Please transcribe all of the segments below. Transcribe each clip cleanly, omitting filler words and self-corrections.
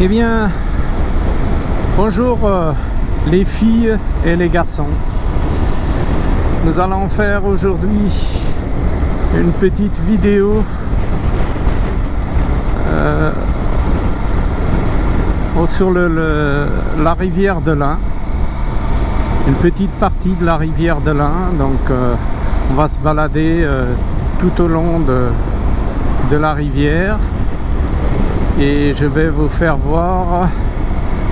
Eh bien, bonjour les filles et les garçons. Nous allons faire aujourd'hui une petite vidéo sur la rivière de l'Ain. Une petite partie de la rivière de l'Ain. Donc on va se balader tout au long de la rivière. Et je vais vous faire voir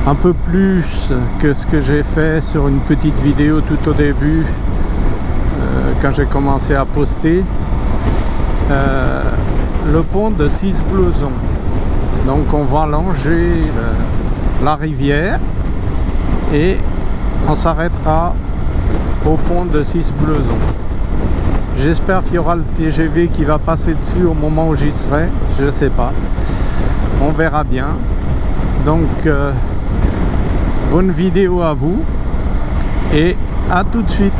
un peu plus que ce que j'ai fait sur une petite vidéo tout au début quand j'ai commencé à poster le pont de Cize-Bleuzon. Donc on va longer la rivière et on s'arrêtera au pont de Cize-Bleuzon. J'espère qu'il y aura le TGV qui va passer dessus au moment où j'y serai, je ne sais pas. On verra bien. Donc bonne vidéo à vous et à tout de suite.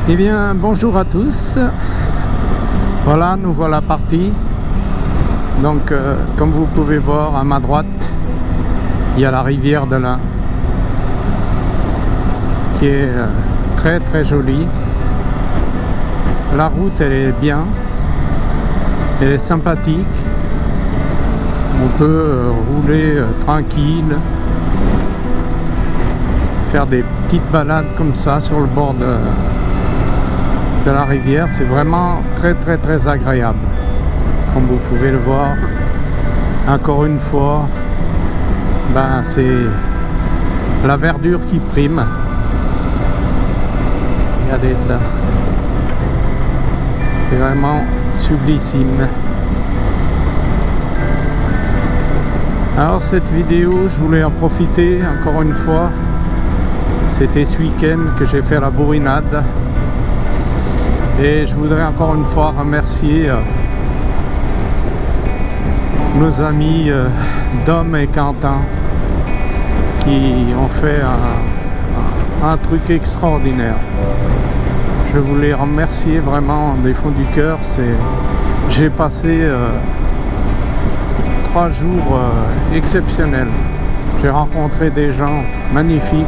Eh bien, bonjour à tous. Voilà, nous voilà partis. Donc, comme vous pouvez voir, à ma droite, il y a la rivière de l'Ain, qui est très très jolie. La route, elle est bien, elle est sympathique. On peut rouler tranquille, faire des petites balades comme ça sur le bord de la rivière. C'est vraiment très très très agréable, comme vous pouvez le voir. Encore une fois, c'est la verdure qui prime. Regardez ça, c'est vraiment sublissime. Alors cette vidéo, je voulais en profiter encore une fois. C'était ce week-end que j'ai fait la bourrinade. Et je voudrais encore une fois remercier nos amis Dom et Quentin qui ont fait un truc extraordinaire. Je voulais remercier vraiment des fonds du cœur. J'ai passé 3 jours exceptionnels. J'ai rencontré des gens magnifiques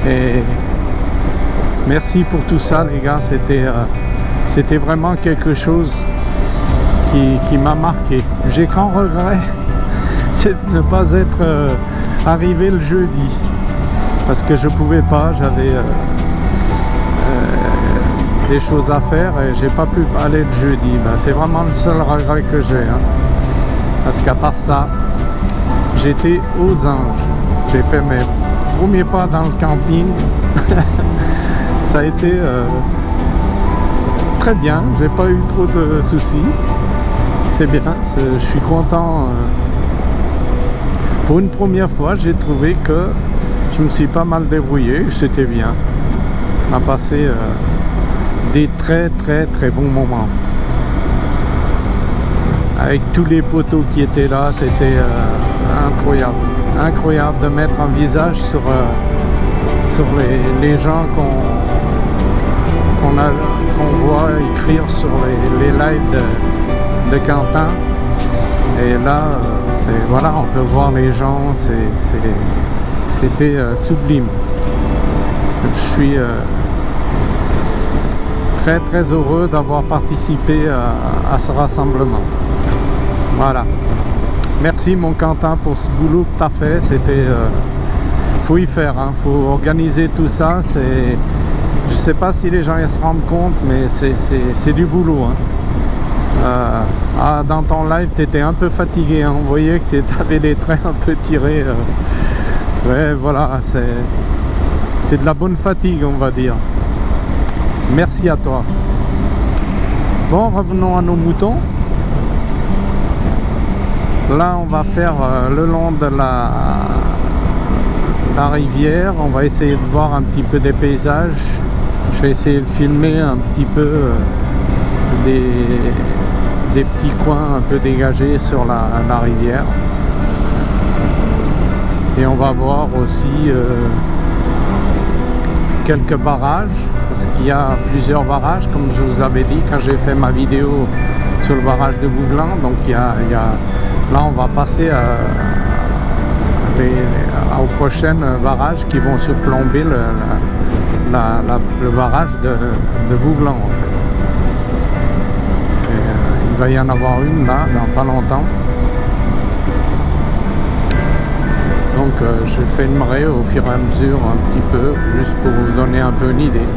et merci pour tout ça, les gars. C'était vraiment quelque chose qui m'a marqué. J'ai qu'un regret, c'est de ne pas être arrivé le jeudi, parce que je pouvais pas, j'avais des choses à faire et j'ai pas pu aller le jeudi. C'est vraiment le seul regret que j'ai, hein. Parce qu'à part ça, j'étais aux anges. J'ai fait mes premiers pas dans le camping. Ça a été très bien, j'ai pas eu trop de soucis. C'est bien, je suis content. Pour une première fois, j'ai trouvé que je me suis pas mal débrouillé, c'était bien. On a passé des très très très bons moments. Avec tous les poteaux qui étaient là, c'était incroyable. Incroyable de mettre un visage sur les gens qu'on voit écrire sur les lives de Quentin. Et là, voilà, on peut voir les gens, c'était sublime. Je suis très très heureux d'avoir participé à ce rassemblement. Voilà. Merci mon Quentin pour ce boulot que tu as fait. C'était faut y faire, hein. Faut organiser tout ça. Je sais pas si les gens ils se rendent compte, mais c'est du boulot, hein. Dans ton live, tu étais un peu fatigué, hein. On voyait que tu avais les traits un peu tirés. Ouais, voilà, c'est de la bonne fatigue, on va dire. Merci à toi. Bon, revenons à nos moutons. Là, on va faire le long de la rivière. On va essayer de voir un petit peu des paysages. Je vais essayer de filmer un petit peu des petits coins un peu dégagés sur la rivière. Et on va voir aussi quelques barrages, parce qu'il y a plusieurs barrages, comme je vous avais dit quand j'ai fait ma vidéo sur le barrage de Bouglin. Donc là on va passer aux prochaines barrages qui vont surplomber le barrage de Bouglin en fait. Et, il va y en avoir une là dans pas longtemps. Donc je filmerai au fur et à mesure un petit peu, juste pour vous donner un peu une idée.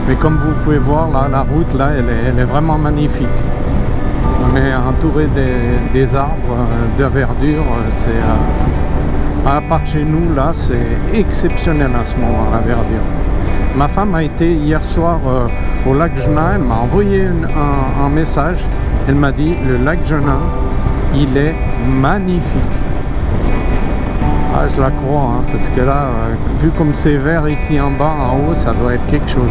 Mais comme vous pouvez voir là, la route là, elle est vraiment magnifique. On est entouré des arbres, de verdure, c'est à part chez nous là, c'est exceptionnel à ce moment, la verdure. Ma femme a été hier soir au lac Genin, elle m'a envoyé un message, elle m'a dit le lac Genin, il est magnifique. Ah, je la crois, hein, parce que là, vu comme c'est vert ici en bas, en haut, ça doit être quelque chose.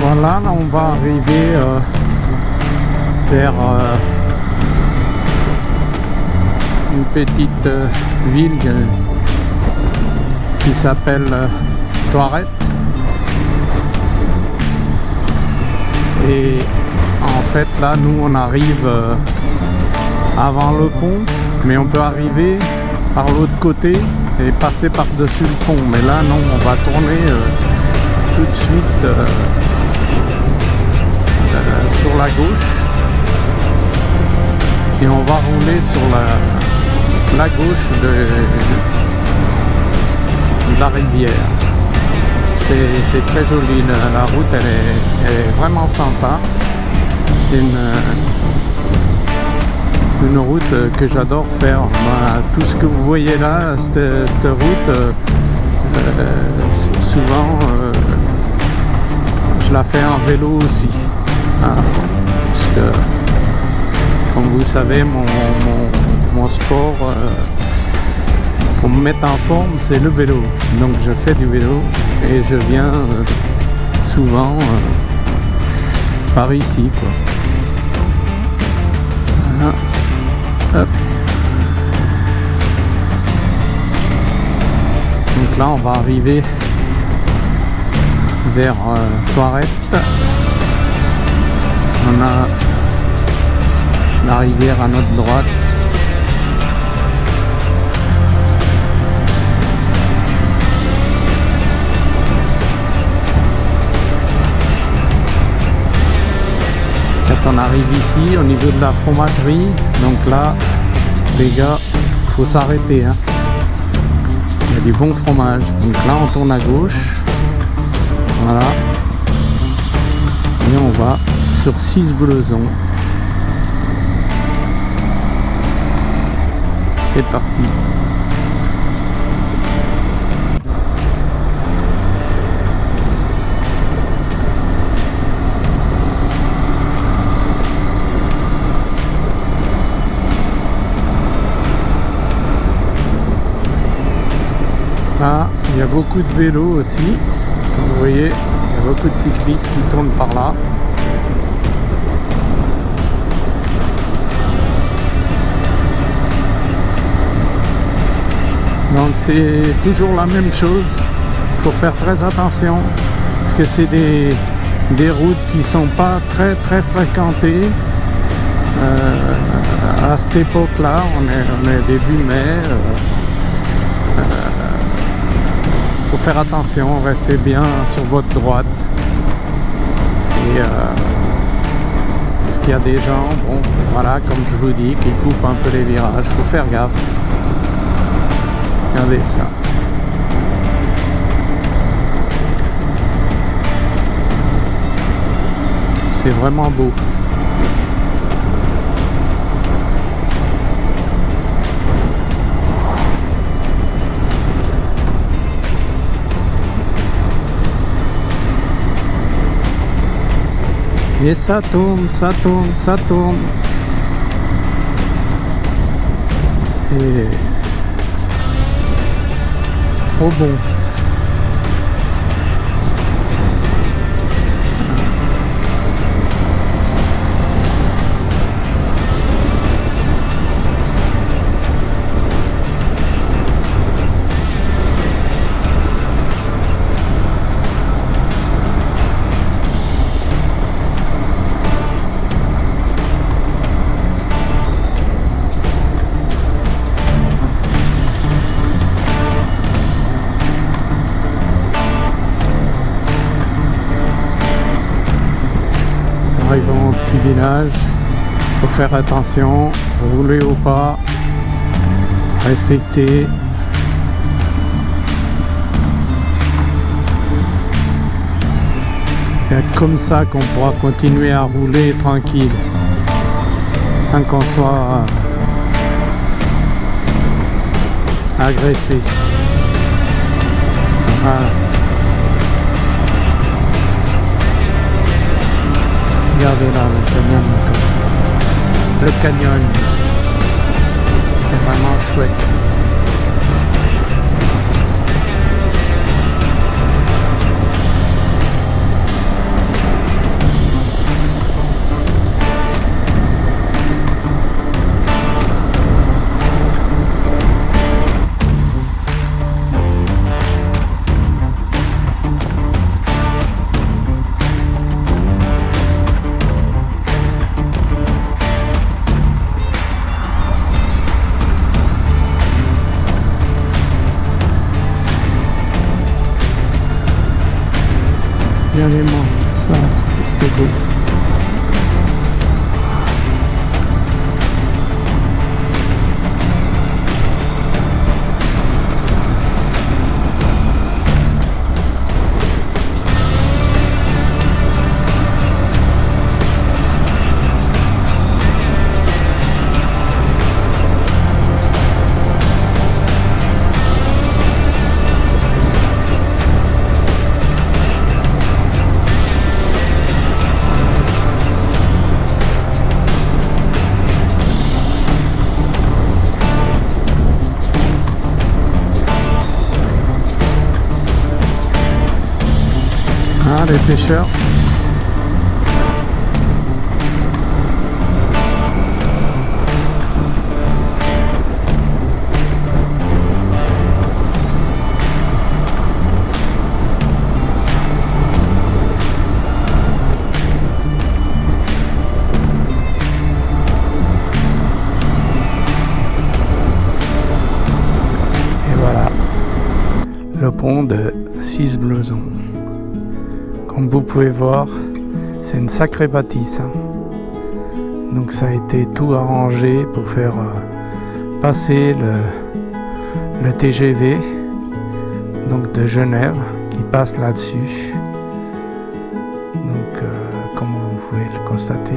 Voilà, là on va arriver vers une petite ville qui s'appelle Thoirette. Et en fait là nous on arrive avant le pont, mais on peut arriver par l'autre côté et passer par-dessus le pont. Mais là non, on va tourner tout de suite sur la gauche et on va rouler sur la gauche de la rivière. C'est très joli, la route elle est vraiment sympa. C'est une route que j'adore faire. Voilà, tout ce que vous voyez là, cette route, souvent je la fais en vélo aussi. Parce que comme vous savez, mon sport pour me mettre en forme, c'est le vélo. Donc je fais du vélo et je viens souvent par ici quoi. Voilà. Hop. Donc là on va arriver vers Thoirette. On a la rivière à notre droite. Quand on arrive ici au niveau de la fromagerie, donc là les gars, faut s'arrêter hein. Il y a du bon fromage. Donc là on tourne à gauche. Voilà. Et on va sur 6 Bleuzon. C'est parti. Là, il y a beaucoup de vélos aussi. Vous voyez, il y a beaucoup de cyclistes qui tournent par là. Donc c'est toujours la même chose, il faut faire très attention parce que c'est des routes qui sont pas très fréquentées à cette époque là. On est début mai, faut faire attention, restez bien sur votre droite et parce qu'il y a des gens, bon voilà, comme je vous dis, qui coupent un peu les virages, faut faire gaffe. Regardez ça. C'est vraiment beau. Et ça tourne, ça tourne, ça tourne. C'est trop bon. Arrivons au petit village, faut faire attention, rouler au pas, respecter. C'est comme ça qu'on pourra continuer à rouler tranquille, sans qu'on soit agressé. Voilà. Regardez là le canyon, c'est vraiment chouette. Regardez-moi, ça c'est beau. Ah, les pêcheurs. Et voilà, le pont de Cisse-Bleuzon. Comme vous pouvez voir, c'est une sacrée bâtisse, hein. Donc ça a été tout arrangé pour faire passer le TGV donc de Genève qui passe là-dessus. Donc comme vous pouvez le constater,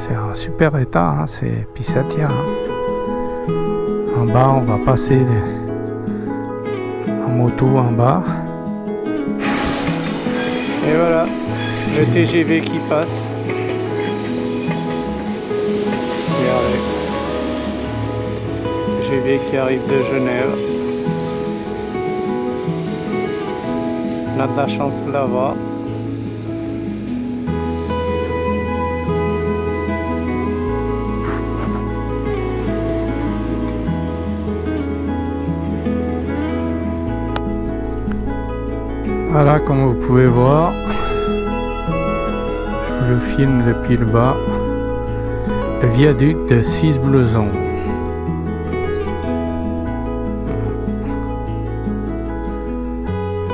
c'est un super état, hein. Puis ça tient, hein. En bas, on va passer en moto en bas. Et voilà, le TGV qui passe. Regardez. TGV qui arrive de Genève. On a de la chance là-bas. Voilà, comme vous pouvez voir, je vous filme depuis le bas, le viaduc de Cizes-Bleuzon.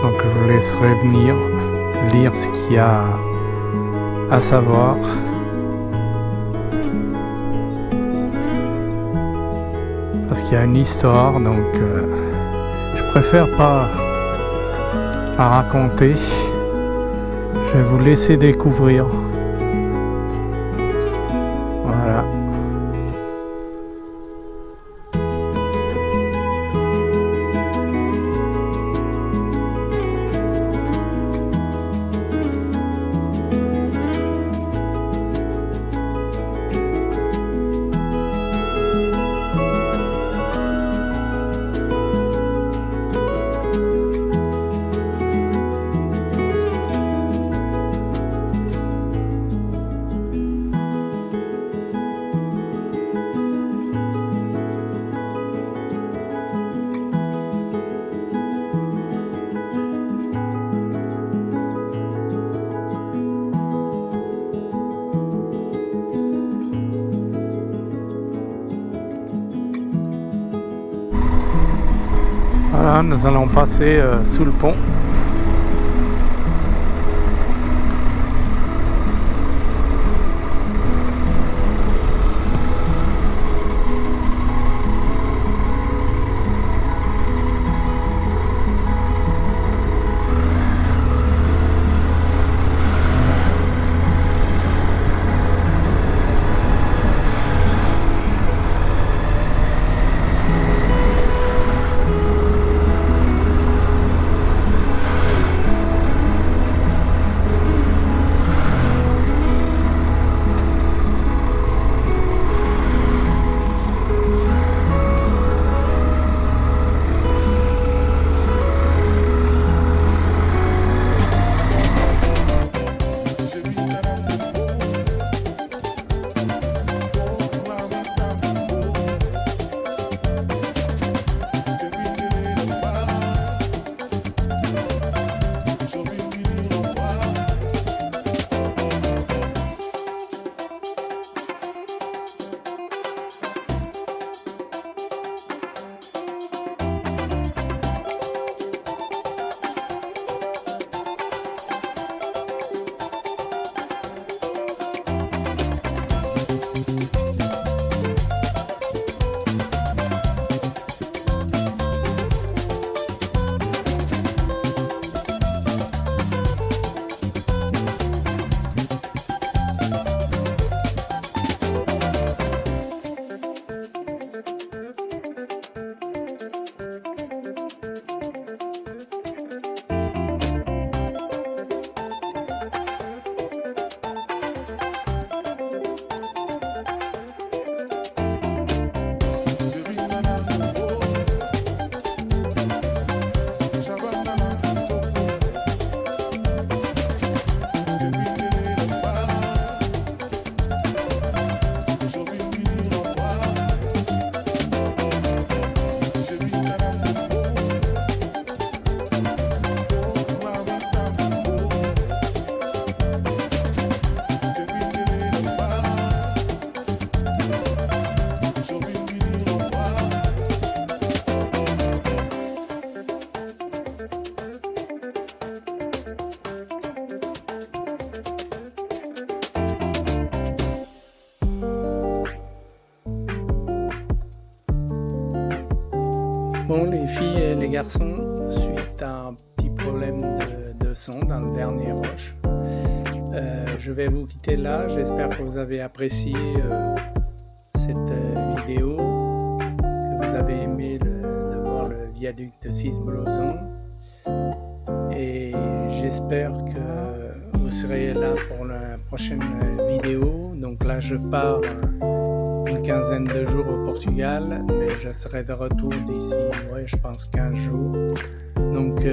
Donc je vous laisserai venir lire ce qu'il y a à savoir. Parce qu'il y a une histoire, donc je préfère pas la raconter. Je vais vous laisser découvrir. Voilà. Voilà, nous allons passer sous le pont. Bon, les filles et les garçons, suite à un petit problème de son dans le dernier rush, je vais vous quitter là. J'espère que vous avez apprécié cette vidéo, que vous avez aimé de voir le viaduc de Cizes-Bleuzon, et j'espère que vous serez là pour la prochaine vidéo. Donc là, je pars une quinzaine de jours au Portugal, mais je serai de retour d'ici, je pense 15 jours. Donc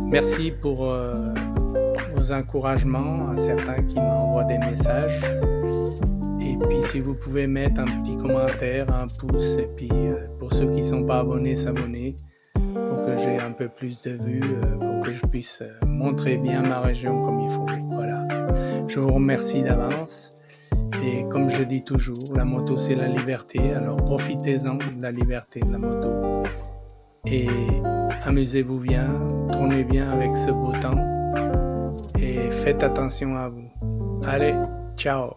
merci pour vos encouragements, à certains qui m'envoient des messages. Et puis si vous pouvez mettre un petit commentaire, un pouce, et puis pour ceux qui ne sont pas abonnés, s'abonner. pour que j'ai un peu plus de vues, pour que je puisse montrer bien ma région comme il faut. Voilà. Je vous remercie d'avance. Et comme je dis toujours, la moto c'est la liberté, alors profitez-en de la liberté de la moto. Et amusez-vous bien, tournez bien avec ce beau temps et faites attention à vous. Allez, ciao!